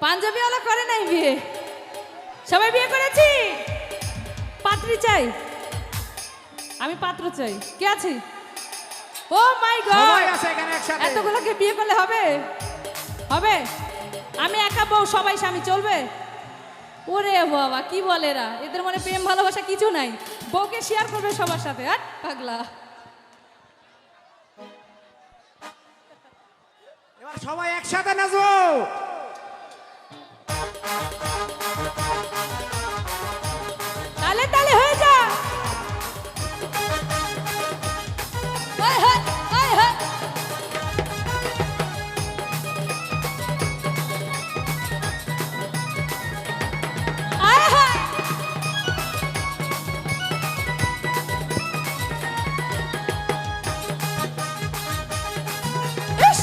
পাঞ্জাবিওয়ালা করে নাই বিয়ে, সবাই বিয়ে করেছি। পাত্রী চাই, আমি পাত্র চাই। কে আছে? ও মাই গড, এতগুলোকে বিয়ে করলে হবে? হবে? আমি একা বউ, সবাই স্বামী, চলবে? ওরে বাবা, কি বলে এরা, এদের মনে প্রেম ভালোবাসা কিছু নাই, বউকে শেয়ার করবে সবার সাথে। আর পাগলা, এবার সবাই একসাথে নাচবো। তালে তালে হয়ে যা। হায় হায় হায় হায়, হায় হায়। ইস!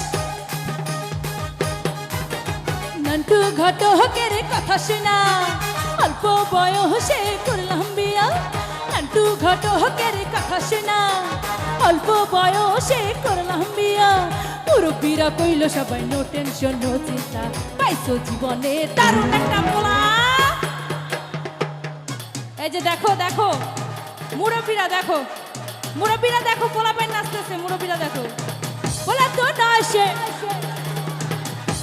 নান্টু ঘটকের কথা শোনা, অল্প বয়সে করলাম বিয়া। নান্টু ঘটকের কথা শোনা, অল্প বয়সে করলাম বিয়া। মুরব্বীরা কইল সবাই নো টেনশন নো চিন্তা, পাইছো জীবনে দারুণ একটা পোলা। এই যে দেখো দেখো, মুরব্বীরা দেখো, মুরব্বীরা দেখো, পোলা পাই নাচতেছে, মুরব্বীরা দেখো। বলা তো নয় সে,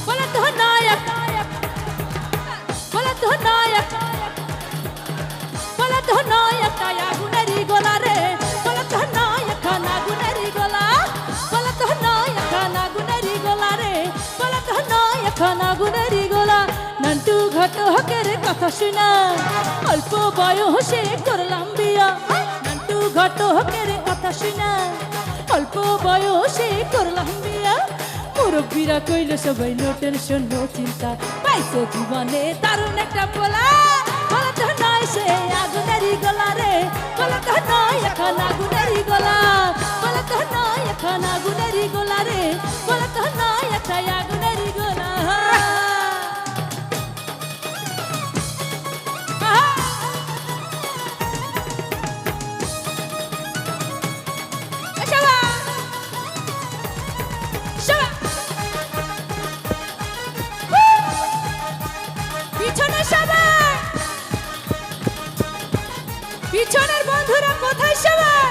বলা তো নায়ক, বলা তো নায়ক, বলা তো নায়ক, আগুনেরই গোলা রে। বলা তো নায়ক, আগুনেরই গোলা, বলা তো নায়ক, আগুনেরই গোলা রে। বলা তো নায়ক, আগুনেরই গোলা। নান্টু ঘটকের কথা শোনা, অল্প বয়সে করলাম বিয়া। নান্টু ঘটকের কথা শোনা, অল্প বয়সে করলাম বিয়া। মুরব্বীরা কইল সবাই নো টেনশন নো চিন্তা, পাইছো জীবনে দারুণ একটা পোলা। বলা তো নয় সে আগুনেরই গোলা রে। বলা তো নয় এখন আগুনেরই গোলা, বলা তো নয় এখন আগুনেরই গোলা রে। বলা তো নয় এখন আগুনেরই গোলা। পিছনের বন্ধুরা কোথায় সবাই?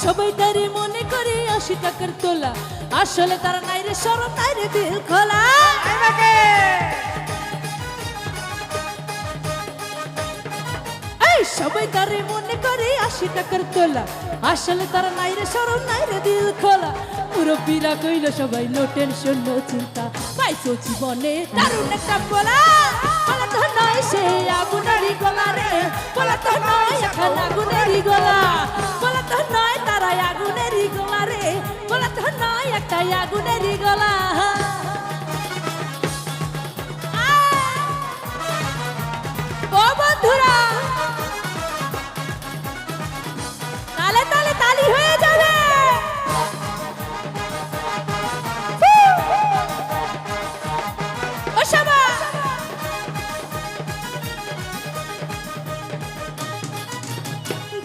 সবাই তারে মনে করে 80 টাকার তোলা, আসলে তার নাই রে শরম, নাই রে দিল খোলা। এই সবাই তারে মনে করে 80 টাকার তোলা, আসলে তার নাই রে শরম, নাই রে দিল খোলা। মুরব্বীরা কইল সবাই নো টেনশন নো চিন্তা, পাইছো জীবনে দারুণ একটা পোলা। বলা তো নয় সে আগুনেরই গোলা রে। বলা তো নয় এখন আগুনেরই গোলা, বলা তো নয় তারা আগুনেরই গোলা রে। বলা তো নয় একটা আগুনেরই গোলা। ও বন্ধুরা, তালে তালে তালি হয়ে যাবে। ও শাবা,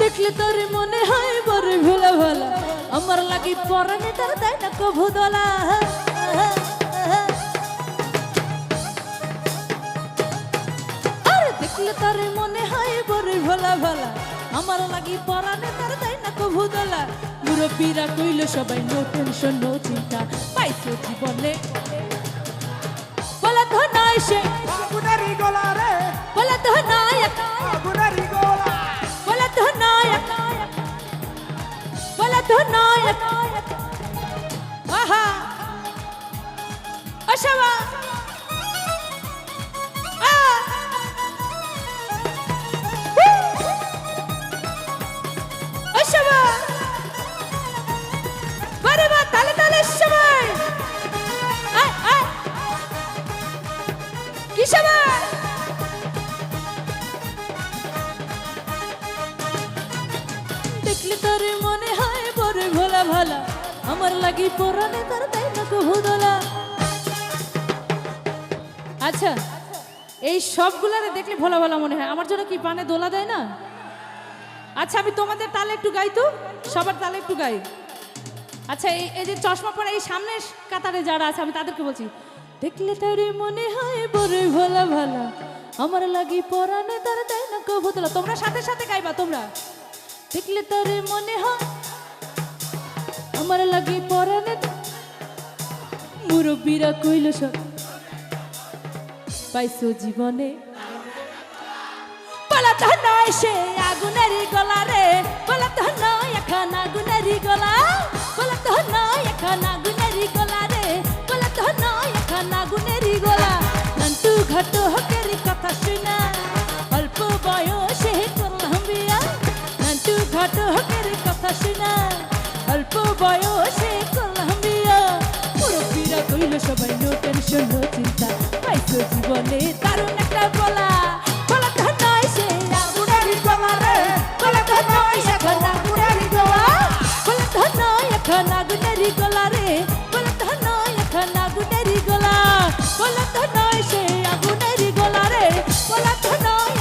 দেখলে তোর মনে হয় বড় ভোলা ভালা, আমার লাগি পরানে তার দেয় না কভু দলা। দেখলে তার মনে হয় বড় ভোলা ভালা, আমার লাগি পরানে তার দেয় না কভু দলা। মুরব্বীরা কইল সবাই নো টেনশন নো চিন্তা, পাইছো জীবনে। বলা তো নয় সে আগুনেরই গোলা রে। বলা তো নায়ক, আগুনেরই গোলা। বলা তো নায়ক, বলা তো নায়ক। আহা আশাবা আশাবা, বারে বা তালে তালে সবাই। কি সবাই? দেখলে তোর মনে হয় বড় ভোলা ভালা, আমার লাগি পরানে তার দেয় না কভু দলা। আচ্ছা, এই সবগুলারে দেখলে ভোলা ভোলা মনে হয়, আমার জন্য কি পানে দোলা দেয় না? আচ্ছা, আমি তোমাদের তালে একটু গাই তো, সবার তালে একটু গাই। আচ্ছা এই যে চশমা পরা এই সামনের কাতারে যারা আছে আমি তাদেরকে বলছি, দেখলে তারে মনে হয় বড় ভালা ভালা, আমার লাগি পরানে তার দেয় না কবুতলা। তোমরা সাথে সাথে গাইবা তোমরা। দেখলে তারে মনে হয় আমার লাগি পরানে, মুরব্বীরা কইল সব পাইছো জীবনে, বলা তো নয় সে আগুনেরই গলা রে, বলা তো নয় এখন আগুনেরই গলা, বলা তো নয় এখন আগুনেরই গলা রে, বলা তো নয় এখন আগুনেরই গলা। নান্টু ঘাটো হকের কথা শুনা অল্প বয়সে করলাম বিয়া, নান্টু ঘাটো হকের কথা শুনা অল্প বয়সে করলাম বিয়া। মুরব্বীরা কইল সবাই নো টেনশন নো চিন্তা, পাইছো জীবনে দারুণ একটা বলা, বলা তো নয় সে আগুনেরই গলা রে, বলা তো নয় এখন আগুনেরই গলা, বলা তো নয় এখন আগুনেরই গলা রে, বলা তো নয় এখন আগুনেরই গলা, বলা তো নয় সে আগুনেরই গলা রে, বলা তো নয়